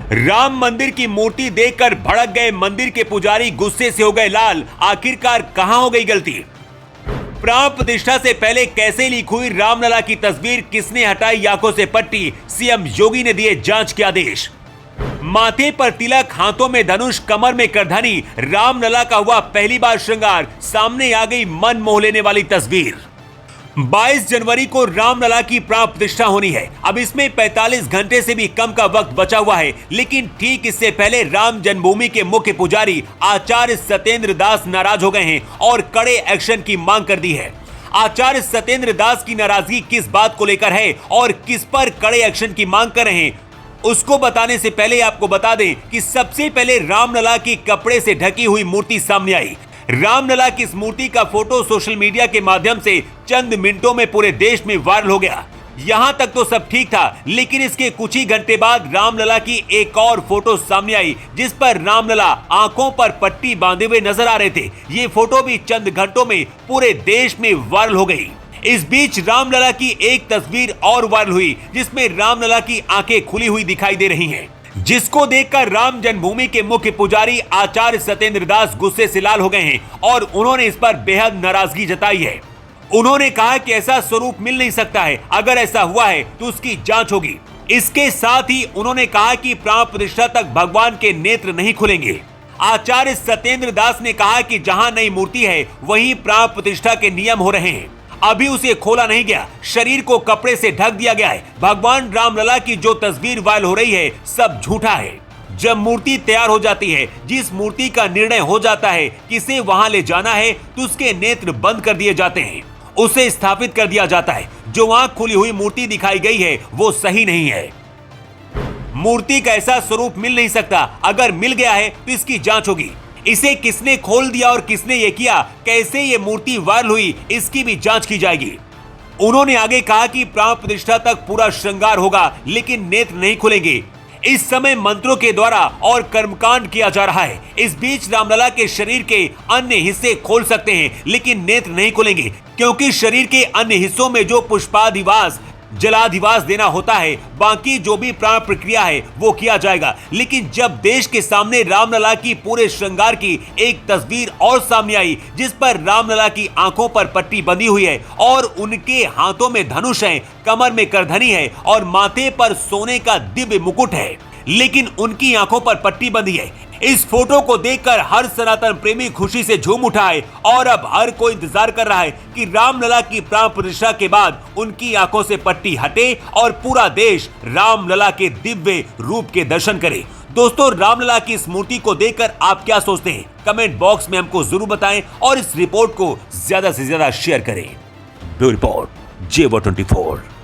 राम मंदिर की मूर्ति देखकर भड़क गए मंदिर के पुजारी, गुस्से से हो गए लाल। आखिरकार कहां हो गई गलती? प्राण प्रतिष्ठा से पहले कैसे लीक हुई रामलला की तस्वीर? किसने हटाई आंखों से पट्टी? सीएम योगी ने दिए जांच के आदेश। माथे पर तिलक, हाथों में धनुष, कमर में करधनी, रामलला का हुआ पहली बार श्रृंगार। सामने आ गई मन मोह लेने वाली तस्वीर। 22 जनवरी को रामलला की प्राण प्रतिष्ठा होनी है। अब इसमें 45 घंटे से भी कम का वक्त बचा हुआ है, लेकिन ठीक इससे पहले राम जन्मभूमि के मुख्य पुजारी आचार्य सत्येंद्र दास नाराज हो गए हैं और कड़े एक्शन की मांग कर दी है। आचार्य सत्येंद्र दास की नाराजगी किस बात को लेकर है और किस पर कड़े एक्शन की मांग कर रहे हैं, उसको बताने से पहले आपको बता दें कि सबसे पहले रामलला की कपड़े से ढकी हुई मूर्ति सामने आई। रामलला की इस मूर्ति का फोटो सोशल मीडिया के माध्यम से चंद मिनटों में पूरे देश में वायरल हो गया। यहां तक तो सब ठीक था, लेकिन इसके कुछ ही घंटे बाद रामलला की एक और फोटो सामने आई, जिस पर रामलला आंखों पर पट्टी बांधे हुए नजर आ रहे थे। ये फोटो भी चंद घंटों में पूरे देश में वायरल हो गई। इस बीच रामलला की एक तस्वीर और वायरल हुई, जिसमें रामलला की आंखें खुली हुई दिखाई दे रही हैं, जिसको देखकर राम जन्मभूमि के मुख्य पुजारी आचार्य सत्येंद्र दास गुस्से से लाल हो गए हैं और उन्होंने इस पर बेहद नाराजगी जताई है। उन्होंने कहा कि ऐसा स्वरूप मिल नहीं सकता है, अगर ऐसा हुआ है तो उसकी जांच होगी। इसके साथ ही उन्होंने कहा कि प्राण प्रतिष्ठा तक भगवान के नेत्र नहीं खुलेंगे। आचार्य सत्येंद्र दास ने कहा कि जहां नई मूर्ति है वहीं प्राण प्रतिष्ठा के नियम हो रहे हैं। अभी उसे खोला नहीं गया, शरीर को कपड़े से ढक दिया गया है। भगवान रामलला की जो तस्वीर वायरल हो रही है सब झूठा है। जब मूर्ति तैयार हो जाती है, जिस मूर्ति का निर्णय हो जाता है किसे वहां ले जाना है, तो उसके नेत्र बंद कर दिए जाते हैं, उसे स्थापित कर दिया जाता है। जो आंख खुली हुई मूर्ति दिखाई गई है वो सही नहीं है। मूर्ति का ऐसा स्वरूप मिल नहीं सकता, अगर मिल गया है तो इसकी जांच होगी। इसे किसने खोल दिया और किसने ये किया, कैसे ये मूर्ति वायरल हुई, इसकी भी जांच की जाएगी। उन्होंने आगे कहा कि प्राण प्रतिष्ठा तक पूरा श्रृंगार होगा, लेकिन नेत्र नहीं खुलेंगे। इस समय मंत्रों के द्वारा और कर्मकांड किया जा रहा है। इस बीच रामलला के शरीर के अन्य हिस्से खोल सकते हैं, लेकिन नेत्र नहीं खुलेंगे, क्योंकि शरीर के अन्य हिस्सों में जो पुष्पाधिवास, जलाधिवास देना होता है, बाकी जो भी प्राण प्रक्रिया है वो किया जाएगा। लेकिन जब देश के सामने रामलला की पूरे श्रृंगार की एक तस्वीर और सामने आई, जिस पर रामलला की आंखों पर पट्टी बंधी हुई है और उनके हाथों में धनुष है, कमर में करधनी है और माथे पर सोने का दिव्य मुकुट है, लेकिन उनकी आंखों पर पट्टी बंधी है। इस फोटो को देखकर हर सनातन प्रेमी खुशी से झूम उठा है और अब हर कोई इंतजार कर रहा है कि रामलला की प्राण प्रतिष्ठा के बाद उनकी आंखों से पट्टी हटे और पूरा देश रामलला के दिव्य रूप के दर्शन करे। दोस्तों, रामलला की इस मूर्ति को देखकर आप क्या सोचते हैं? कमेंट बॉक्स में हमको जरूर बताएं और इस रिपोर्ट को ज्यादा से ज्यादा शेयर करें। ब्यूरो रिपोर्ट, जेवो 24।